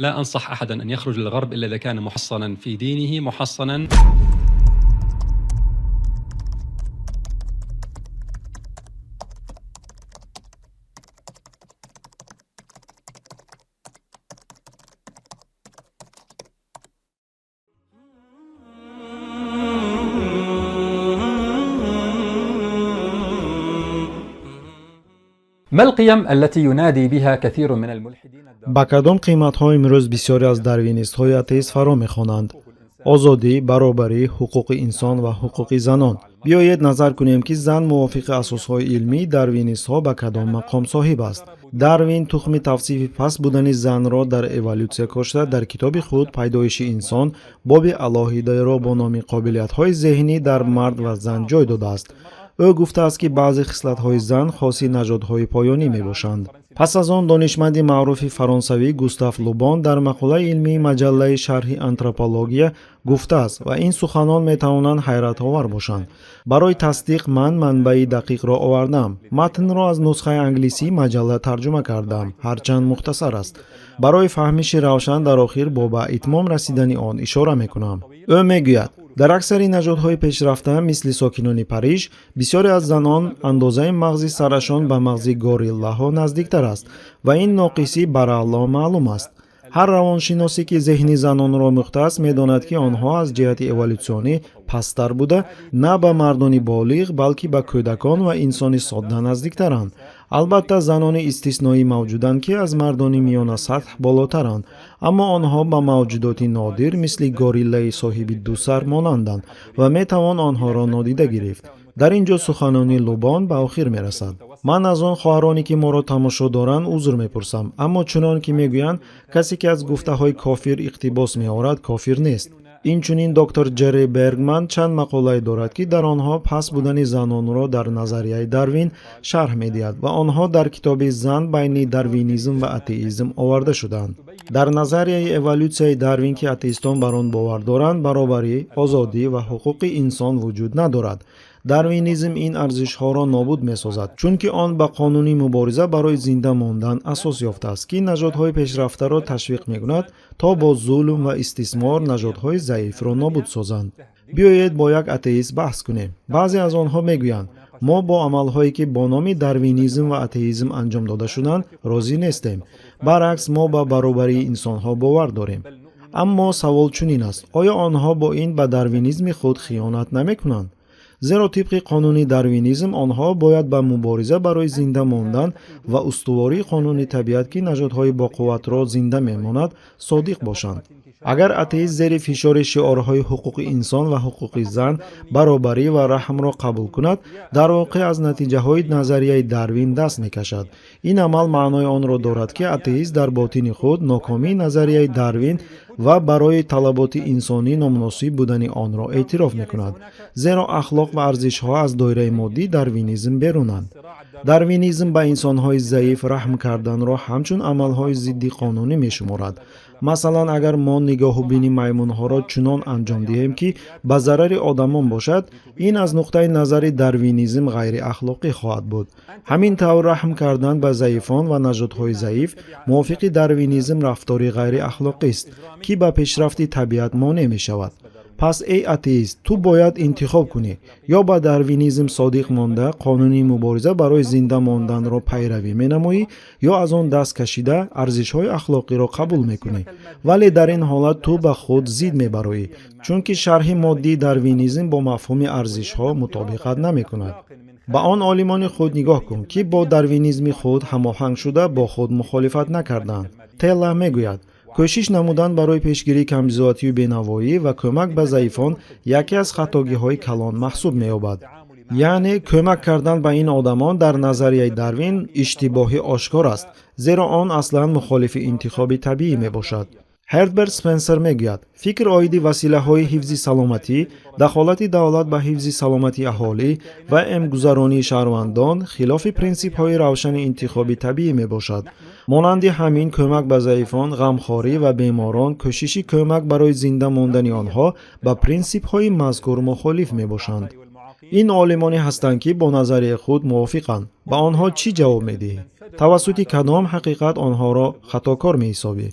لا أنصح أحدًا أن يخرج للغرب إلا إذا كان محصنًا في دينه، محصنًا. ما القيم التي ينادي بها كثير من الملحدين ба кадом қиматҳо имрӯз бисёре аз дарвинистҳои атеист фаро мехонанд? озодӣ, баробарӣ, ҳуқуқи инсон ва ҳуқуқи занон. биёед назар кунем ки зан мувофиқи асосҳои илмии дарвинистҳо ба кадом мақом соҳиб аст. дарвин тухми тавсифи паст будани занро дар эволюсия кошта, дар китоби худ пайдоиши инсон боби алоҳидаеро бо номи қобилиятҳои зеҳнӣ дар мард ва зан ҷой додааст. ӯ гуфтааст ки баъзе хислатҳои зан хоси нажодҳои поёнӣ мебошанд. пас аз он донишманди маъруфи фаронсавӣ Густав Лубон дар мақолаи илмии маҷаллаи шарҳи антропология гуфтааст ва ин суханон метавонанд ҳайратовар бошанд. барои тасдиқ ман манбаи дақиқро овардам. матнро аз нусхаи англисӣ маҷалла тарҷума кардам, ҳарчанд мухтасар аст. барои фаҳмиши равшан дар охир бо ба итмом расидани он ишора мекунам. ӯ мегӯяд: дар аксари наҷодҳои пешрафта мисли сокинони Париж, бисёре аз занон андозаи мағзи сарашон ба мағзи гориллаҳо наздиктар аст ва ин ноқисӣ бараълло маълум аст. ҳар равоншиносе ки зеҳни занонро омӯхтааст медонад ки онҳо аз ҷиҳати эволюсионӣ пасттар буда, на ба мардони болиғ, балки ба кӯдакон ва инсони содда наздиктаранд. албатта занони истисноӣ мавҷуданд ки аз мардони миёна сатҳ болотаранд, аммо онҳо ба мавҷудоти нодир мисли гориллаи соҳиби ду сар монанданд ва метавон онҳоро нодида гирифт. дар ин ҷо суханони Лубон ба охир мерасад. ман аз он хоҳароне ки моро тамошо доранд узр мепурсам, аммо чунон ки мегӯянд касе ки аз гуфтаҳои кофир иқтибос меорад кофир нест. инчунин доктор Ҷерри Бергман чанд мақолае дорад ки дар онҳо паст будани занонро дар назарияи Дарвин шарҳ медиҳад ва онҳо дар китоби зан байни дарвинизм ва атеизм оварда шуданд. дар назарияи эволюсияи Дарвин ки атеистон бар он бовар доранд, баробарӣ, озодӣ ва ҳуқуқи инсон вуҷуд надорад. дарвинизм ин арзишҳоро нобуд месозад, чунки он ба қонуни мубориза барои зинда мондан асос ёфтааст ки наҷодҳои пешрафтаро ташвиқ мекунад то бо зулм ва истисмор наҷодҳои заифро нобуд созанд. биёед бо як атеист баҳс кунем. баъзе аз онҳо мегӯянд: мо бо амалҳое ки бо номи дарвинизм ва атеизм анҷом дода шуданд розӣ нестем. баръакс, мо ба баробарии инсонҳо бовар дорем. аммо савол чунин аст: оё онҳо бо ин ба дарвинизми худ хиёнат намекунанд? зеро тибқи қонуни дарвинизм онҳо бояд ба мубориза барои зинда мондан ва устувории қонуни табиат ки наҷодҳои боқувватро зинда мемонад содиқ бошанд. агар атеист зери фишори шиорҳои ҳуқуқи инсон ва ҳуқуқи зан, баробарӣ ва раҳмро қабул кунад, дар воқеъ аз натиҷаҳои назарияи Дарвин даст мекашад. ин амал маънои онро дорад ки атеист дар ботини худ нокомии назарияи Дарвин ва барои талаботи инсонӣ номуносиб будани онро эътироф мекунад, зеро ахлоқ ва арзишҳо аз доираи моддии дарвинизм берунанд. дарвинизм ба инсонҳои заиф раҳм карданро ҳамчун амалҳои зидди қонунӣ мешуморад. масалан, агар мо нигоҳубини маймунҳоро чунон анҷом диҳем ки ба зарари одамон бошад, ин аз нуқтаи назари дарвинизм ғайриахлоқӣ хоҳад буд. ҳамин тавр раҳм кардан ба заифон ва наҷодҳои заиф мувофиқи дарвинизм рафтори ғайриахлоқист ки ба пешрафти табиат монеъ мешавад. пас эй атеист, ту бояд интихоб кунӣ: ё ба дарвинизм содиқ монда қонуни мубориза барои зинда монданро пайравӣ менамоӣ, ё аз он даст кашида арзишҳои ахлоқиро қабул мекунӣ. вале дар ин ҳолат ту ба худ зид мебароӣ, чунки шарҳи моддии дарвинизм бо мафҳуми арзишҳо мутобиқат намекунад. ба он олимони худ нигоҳ кун ки бо дарвинизми худ ҳамоҳанг шуда бо худ мухолифат накарданд. Телла мегӯяд: кӯшиш намудан барои пешгирии камбизоатию бенавоӣ ва кӯмак ба заифон яке аз хатогиҳои калон маҳсуб меёбад. яъне кӯмак кардан ба ин одамон дар назарияи Дарвин иштибоҳи ошкор аст, зеро он аслан мухолифи интихоби табиӣ мебошад. ҳерберт Спенсер мегӯяд: фикр оиди василаҳои ҳифзи саломатӣ, дахолати давлат ба ҳифзи саломатии аҳолӣ ва эмгузаронии шаҳрвандон хилофи принсипҳои равшани интихоби табиӣ мебошад. монанди ҳамин кӯмак ба заифон, ғамхорӣ ва беморон, кӯшиши кӯмак барои зинда мондани онҳо ба принсипҳои мазкур мухолиф мебошанд. این عالمانی هستند که با نظریه خود موافقند. با آنها چی جواب میدهی؟ توسط کدام حقیقت آنها را خطاکار می‌حسابی؟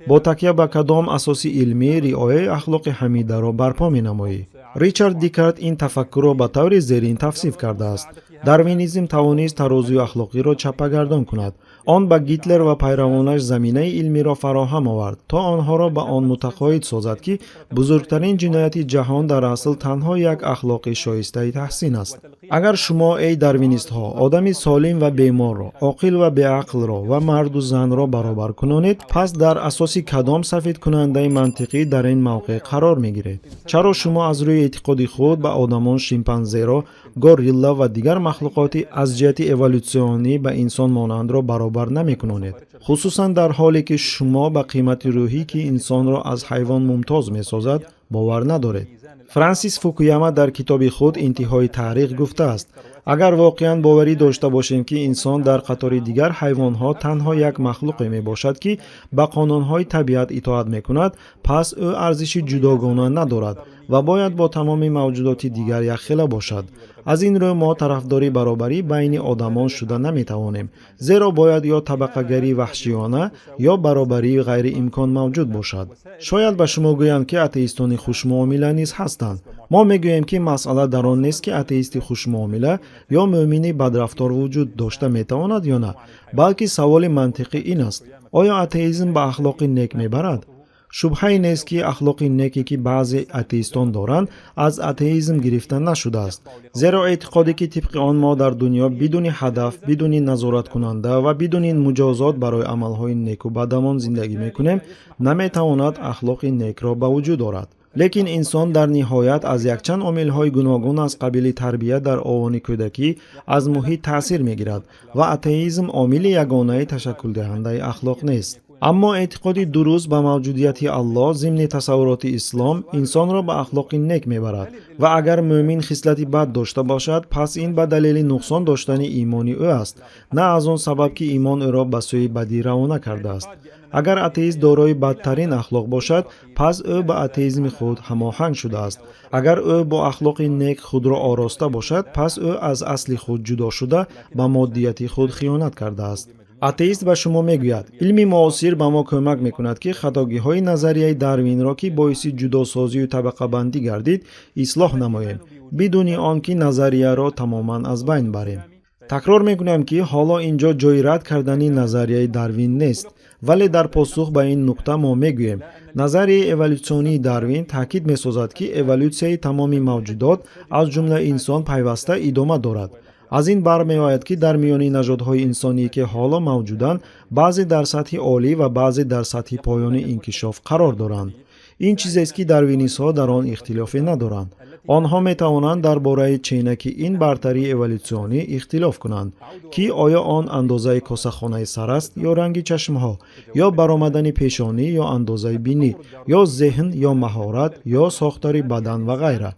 با تکیه به کدام اساسی علمی رعایت اخلاق حمیده را برپا می‌نمایی؟ ریچارد دیکارت این تفکر را به طور زیرین توصیف کرده است: داروینیسم توانست ترازوی اخلاقی را چپگردان کند. آن به گیتلر و پیروانش زمینه علمی را فراهم آورد تا آنها را به آن متقاعد سازد که بزرگترین جنایت جهان در اصل تنها یک اخلاق شایسته تحسین است. اگر شما ای داروینیست ها آدمی سالم و بیمار را، عاقل و بیعقل را و مرد و زن را برابر کنانید، پس در اساس کدام سفید کننده منطقی در این موقع قرار میگیرید؟ چرا شما از روی اعتقاد خود به آدمان شامپانزه را، گوریلا و دیگر مخلوقات از جهت اِوولوسیونی به انسان مانند را برابر نمی‌کنید؟ خصوصا در حالی که شما به قیمت روحی که انسان را از حیوان ممتاز می‌سازد باور ندارید. فرانسیس فوکویاما در کتاب خود انتهای تاریخ گفته است: اگر واقعاً باوری داشته باشیم که انسان در قطار دیگر حیوان‌ها تنها یک مخلوق میباشد که به قانون‌های طبیعت اطاعت می‌کند، پس او ارزش جداگانه ندارد و باید با تمام موجودات دیگر یکخیله باشد. از این رو ما طرفدار برابری بین آدمان شده نمیتوانیم، زیرا باید یا طبقه‌گری وحشیانه یا برابری غیر امکان موجود باشد. شاید به شما گویند که اتئیستان خوش‌معامله نیز هستند. ما میگوییم که مسئله در آن نیست که اتئیست خوش‌معامله یا مؤمن بدرفتار وجود داشته میتواند یا نه، بلکه سوال منطقی این است: آیا اتئیسم به اخلاق نیک میبرد؟ شبهه‌ای نیست که اخلاق نیکی که بعضی اتئیستان دارند از اتئیسم گرفته نشده است، زیرا اعتقادی که طبق آن ما در دنیا بدون هدف، بدون نظارت کننده و بدون مجازات برای عملهای نیک و بدمان زندگی میکنیم نمیتواند اخلاق نیک را به وجود آورد. لیکن انسان در نهایت از یک چند عامل‌های گوناگون از قبیل تربیت در آوان کودکی از محیط تأثیر میگیرد و اتئیسم عامل یگانه تشکل دهنده اخلاق نیست. اما اعتقاد درست به موجودیت الله ضمن تصورات اسلام انسان را به اخلاق نیک میبرد و اگر مؤمن خصلت بد داشته باشد، پس این به دلیل نقصان داشتن ایمانی او است، نه از آن سبب که ایمان او را به سوی بدی روانه کرده است. اگر اتئیست دارای بدترین اخلاق باشد، پس او با اتئیسم خود هماهنگ شده است. اگر او با اخلاق نیک خود را آراسته باشد، پس او از اصل خود جدا شده به مادیت خود خیانت کرده است. اتئیست به شما میگوید: علم معاصر به ما کمک میکند که خطاگی‌های نظریه داروین را که باعث جداسازی و طبقه بندی گردید اصلاح نماییم، بدون آنکه نظریه را تماما از بین بریم. تکرار میکنم که حالا اینجا جای رد کردن نظریه داروین نیست، ولی در پاسخ به این نکته ما میگوییم نظریه اِوولوسیونی داروین تاکید میسازد که اِوولوسیون تمام موجودات از جمله انسان پیوسته ادامه دارد. از این برمیآید که در میان نژادهای انسانی که حالا موجودند، بعضی در سطح عالی و بعضی در سطح پایانی انکشاف قرار دارند. این چیزی است که داروینیست‌ها در آن اختلافی ندارند. آنها میتوانند درباره چینک این برتری اِوولوسیونی اختلاف کنند که آیا آن اندازه کاسه‌خانه سر است یا رنگ چشمها، یا برآمدن پیشانی یا اندازه بینی، یا ذهن یا مهارت یا ساختار بدن و غیره.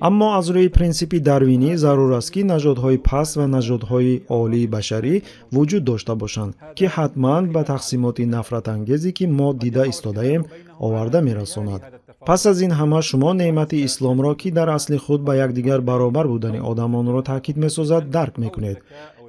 اما از روی پرینسیپ داروینی ضرور است که نژادهای پست و نژادهای عالی بشری وجود داشته باشند که حتماً به تقسیمات نفرت انگیزی که ما دیده ایستاده ایم آورده میرساند. پس از این همه شما نعمت اسلام را که در اصل خود به یکدیگر برابر بودن آدمان را تاکید می‌سازد درک می‌کنید.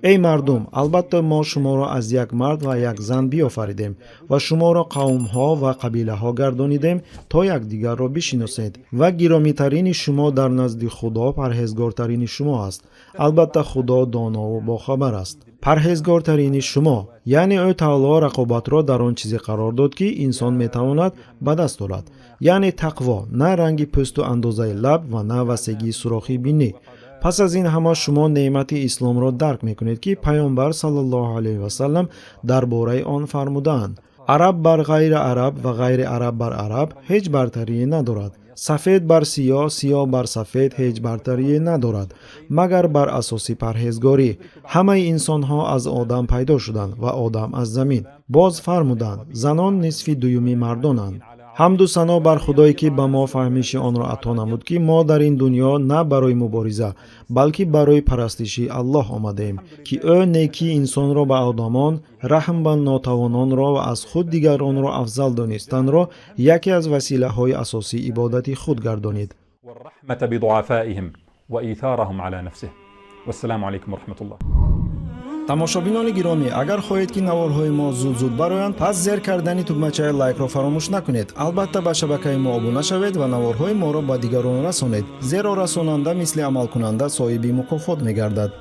ای مردم، البته ما شما را از یک مرد و یک زن بیافریدیم و شما را قوم‌ها و قبیله‌ها گردانیدیم تا یکدیگر را بشناسید و گرامی‌ترین شما در نزد خدا پرهیزگارترین شما است. البته خدا دانا و باخبر است. پرهیزگارترین شما، یعنی او تعالی رقابت را در آن چیزی قرار داد که انسان میتواند به دست آورد، یعنی تقوا، نه رنگ پوست و اندازه لب و نه وسعگی سوراخی بینی. پس از این همه شما نعمت اسلام را درک میکنید که پیامبر صلی الله علیه و سلم درباره آن فرمودند: عرب بر غیر عرب و غیر عرب بر عرب هیچ برتری ندارد. سفید بر سیاه، سیاه بر سفید هیچ برتری ندارد مگر بر اساس پرهیزگاری. همه انسان ها از آدم پیدا شدند و آدم از زمین. باز فرمودند: زنان نصف دومی مردانند. حمد و ثنا بر خدایی که به ما فهمیش آن را عطا نمود که ما در این دنیا نه برای مبارزه بلکه برای پرستش الله آمده ایم که او نیکی انسان را به آدمان، رحم به ناتوانان را و از خود دیگران را افضل دانستن را یکی از وسیله های اساسی عبادت خود گردانید. والرحمة بضعفائهم وإيثارهم على نفسه. والسلام عليكم ورحمة الله. тамошобинони гиромӣ, агар хоҳед ки наворҳои мо зуд бароянд, пас зер кардани тугмачаи лайкро фаромӯш накунед. Албатта ба шабакаи мо обуна шавед ва наворҳои моро ба дигарон расонед, зеро расонанда мисли амалкунанда соҳиби мукофот мегардад.